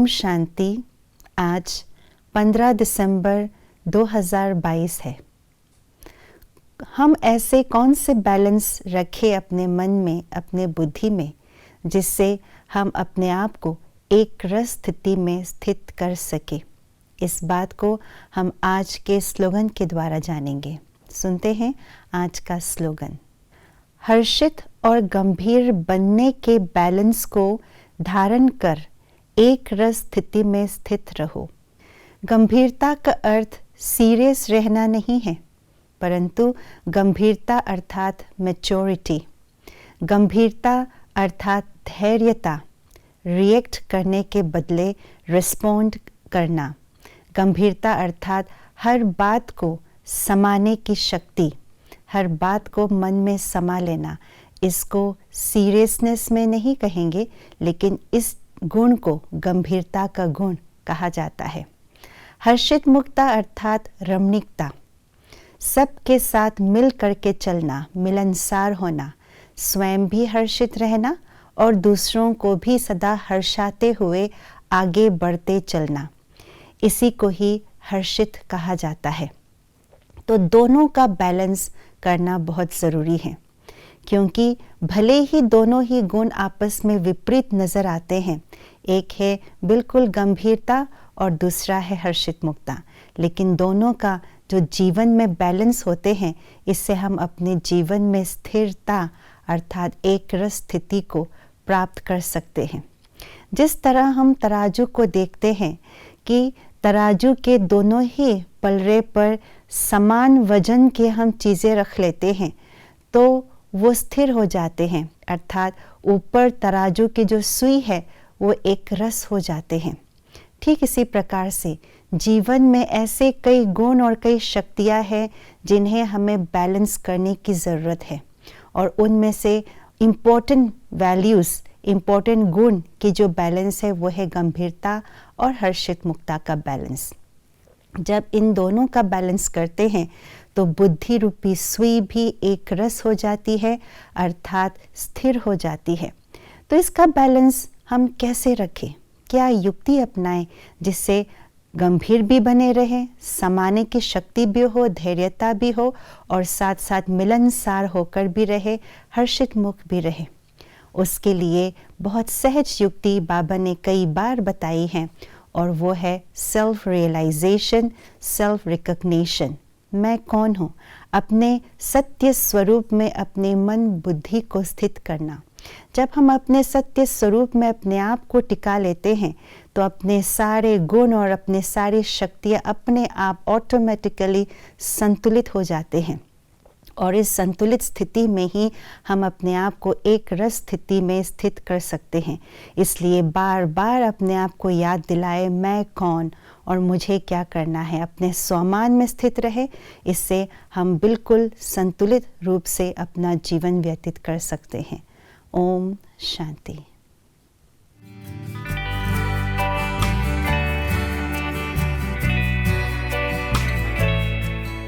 ओम शांति। आज 15 दिसंबर 2022 है। हम ऐसे कौन से बैलेंस रखें अपने मन में, अपने बुद्धि में, जिससे हम अपने आप को एक रस स्थिति में स्थित कर सके। इस बात को हम आज के स्लोगन के द्वारा जानेंगे। सुनते हैं आज का स्लोगन। हर्षित और गंभीर बनने के बैलेंस को धारण कर एक रस स्थिति में स्थित रहो। गंभीरता का अर्थ सीरियस रहना नहीं है, परंतु गंभीरता अर्थात मैच्योरिटी। गंभीरता अर्थात धैर्यता, रिएक्ट करने के बदले रिस्पॉन्ड करना। गंभीरता अर्थात हर बात को समाने की शक्ति, हर बात को मन में समा लेना। इसको सीरियसनेस में नहीं कहेंगे, लेकिन इस गुण को गंभीरता का गुण कहा जाता है। हर्षित मुक्ता अर्थात रमणीकता, सबके साथ मिल करके चलना, मिलनसार होना, स्वयं भी हर्षित रहना और दूसरों को भी सदा हर्षाते हुए आगे बढ़ते चलना। इसी को ही हर्षित कहा जाता है। तो दोनों का बैलेंस करना बहुत ज़रूरी है, क्योंकि भले ही दोनों ही गुण आपस में विपरीत नज़र आते हैं। एक है बिल्कुल गंभीरता और दूसरा है हर्षित मुक्ता, लेकिन दोनों का जो जीवन में बैलेंस होते हैं, इससे हम अपने जीवन में स्थिरता अर्थात एक रस स्थिति को प्राप्त कर सकते हैं। जिस तरह हम तराजू को देखते हैं कि तराजू के दोनों ही पलड़े पर समान वजन के हम चीज़ें रख लेते हैं तो वो स्थिर हो जाते हैं, अर्थात ऊपर तराजू की जो सुई है वो एक रस हो जाते हैं। ठीक इसी प्रकार से जीवन में ऐसे कई गुण और कई शक्तियाँ हैं जिन्हें हमें बैलेंस करने की ज़रूरत है, और उनमें से इम्पोर्टेंट वैल्यूज़, इम्पोर्टेंट गुण की जो बैलेंस है वो है गंभीरता और हर्षित मुक्ता का बैलेंस। जब इन दोनों का बैलेंस करते हैं तो बुद्धि रूपी सुई भी एक रस हो जाती है, अर्थात स्थिर हो जाती है। तो इसका बैलेंस हम कैसे रखें, क्या युक्ति अपनाएं जिससे गंभीर भी बने रहे, समाने की शक्ति भी हो, धैर्यता भी हो और साथ साथ मिलनसार होकर भी रहे, हर्षित मुख भी रहे। उसके लिए बहुत सहज युक्ति बाबा ने कई बार बताई है, और वो है सेल्फ रियलाइजेशन, सेल्फ रिकग्निशन। मैं कौन हूँ, अपने सत्य स्वरूप में अपने मन बुद्धि को स्थित करना। जब हम अपने सत्य स्वरूप में अपने आप को टिका लेते हैं तो अपने सारे गुण और अपने सारी शक्तियाँ अपने आप ऑटोमेटिकली संतुलित हो जाते हैं, और इस संतुलित स्थिति में ही हम अपने आप को एक रस स्थिति में स्थित कर सकते हैं। इसलिए बार बार अपने आप को याद दिलाए मैं कौन और मुझे क्या करना है, अपने स्वमान में स्थित रहे। इससे हम बिल्कुल संतुलित रूप से अपना जीवन व्यतीत कर सकते हैं। ओम शांति।